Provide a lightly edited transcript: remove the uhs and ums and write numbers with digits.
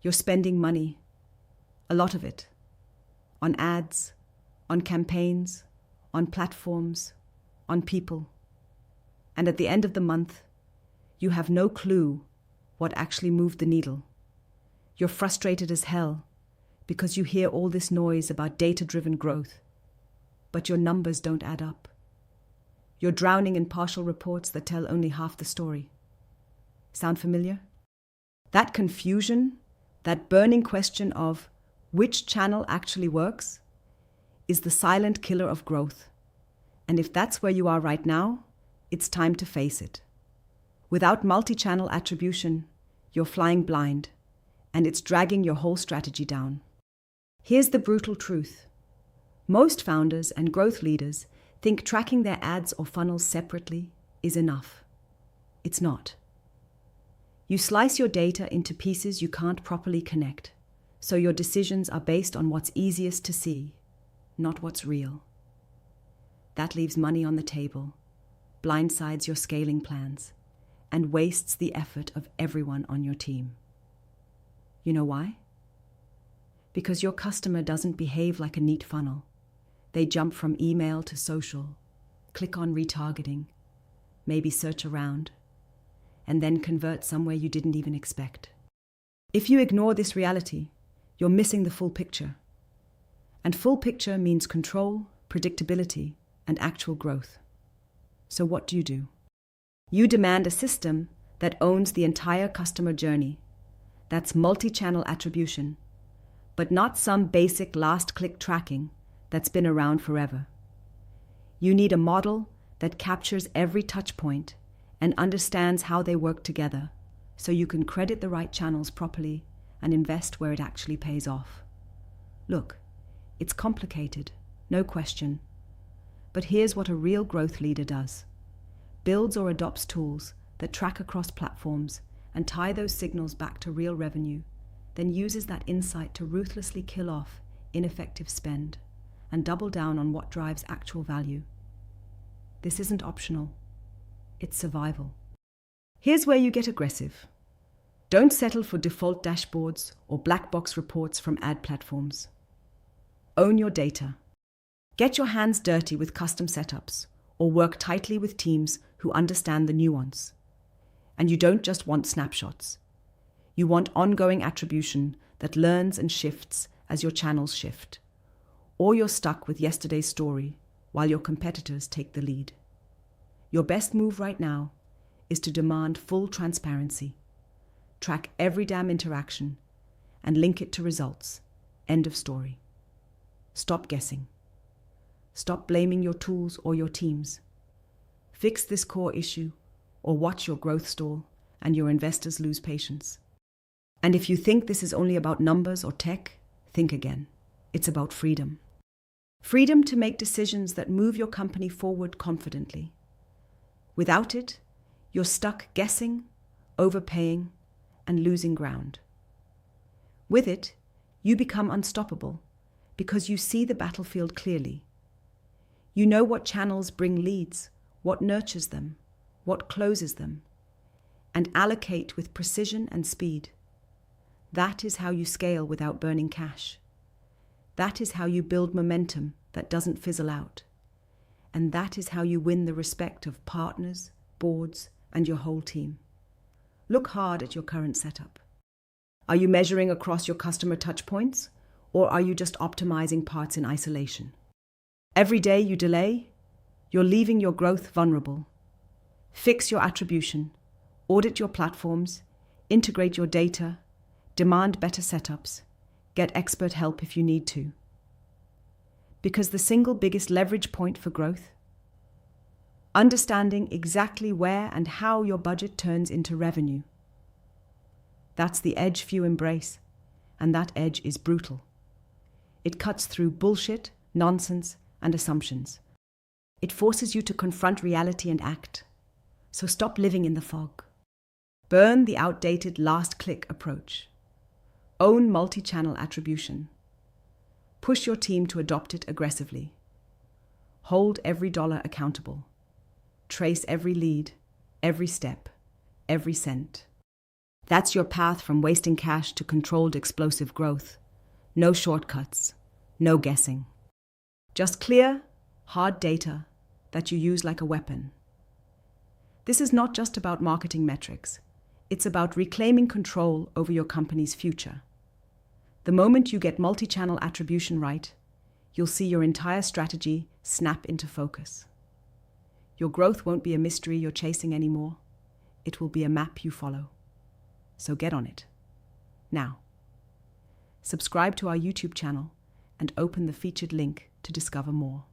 You're spending money, a lot of it, on ads, on campaigns, on platforms, on people. And at the end of the month, you have no clue what actually moved the needle. You're frustrated as hell because you hear all this noise about data-driven growth, but your numbers don't add up. You're drowning in partial reports that tell only half the story. Sound familiar? That confusion, that burning question of which channel actually works, is the silent killer of growth. And if that's where you are right now, it's time to face it. Without multi-channel attribution, you're flying blind, and it's dragging your whole strategy down. Here's the brutal truth. Most founders and growth leaders think tracking their ads or funnels separately is enough. It's not. You slice your data into pieces you can't properly connect, so your decisions are based on what's easiest to see, not what's real. That leaves money on the table, blindsides your scaling plans, and wastes the effort of everyone on your team. You know why? Because your customer doesn't behave like a neat funnel. They jump from email to social, click on retargeting, maybe search around, and then convert somewhere you didn't even expect. If you ignore this reality, you're missing the full picture. And full picture means control, predictability, and actual growth. So what do? You demand a system that owns the entire customer journey. That's multi-channel attribution, but not some basic last-click tracking that's been around forever. You need a model that captures every touchpoint and understands how they work together, so you can credit the right channels properly and invest where it actually pays off. Look, it's complicated, no question. But here's what a real growth leader does. Builds or adopts tools that track across platforms and tie those signals back to real revenue, then uses that insight to ruthlessly kill off ineffective spend and double down on what drives actual value. This isn't optional. It's survival. Here's where you get aggressive. Don't settle for default dashboards or black box reports from ad platforms. Own your data. Get your hands dirty with custom setups or work tightly with teams who understand the nuance. And you don't just want snapshots. You want ongoing attribution that learns and shifts as your channels shift. Or you're stuck with yesterday's story while your competitors take the lead. Your best move right now is to demand full transparency. Track every damn interaction and link it to results. End of story. Stop guessing. Stop blaming your tools or your teams. Fix this core issue or watch your growth stall and your investors lose patience. And if you think this is only about numbers or tech, think again. It's about freedom. Freedom to make decisions that move your company forward confidently. Without it, you're stuck guessing, overpaying, and losing ground. With it, you become unstoppable because you see the battlefield clearly. You know what channels bring leads, what nurtures them, what closes them, and allocate with precision and speed. That is how you scale without burning cash. That is how you build momentum that doesn't fizzle out. And that is how you win the respect of partners, boards, and your whole team. Look hard at your current setup. Are you measuring across your customer touchpoints, or are you just optimizing parts in isolation? Every day you delay, you're leaving your growth vulnerable. Fix your attribution, audit your platforms, integrate your data, demand better setups, get expert help if you need to. Because the single biggest leverage point for growth? Understanding exactly where and how your budget turns into revenue. That's the edge few embrace, and that edge is brutal. It cuts through bullshit, nonsense, and assumptions. It forces you to confront reality and act. So stop living in the fog. Burn the outdated last-click approach. Own multi-channel attribution. Push your team to adopt it aggressively. Hold every dollar accountable. Trace every lead, every step, every cent. That's your path from wasting cash to controlled explosive growth. No shortcuts, no guessing. Just clear, hard data that you use like a weapon. This is not just about marketing metrics. It's about reclaiming control over your company's future. The moment you get multi-channel attribution right, you'll see your entire strategy snap into focus. Your growth won't be a mystery you're chasing anymore. It will be a map you follow. So get on it. Now, subscribe to our YouTube channel and open the featured link to discover more.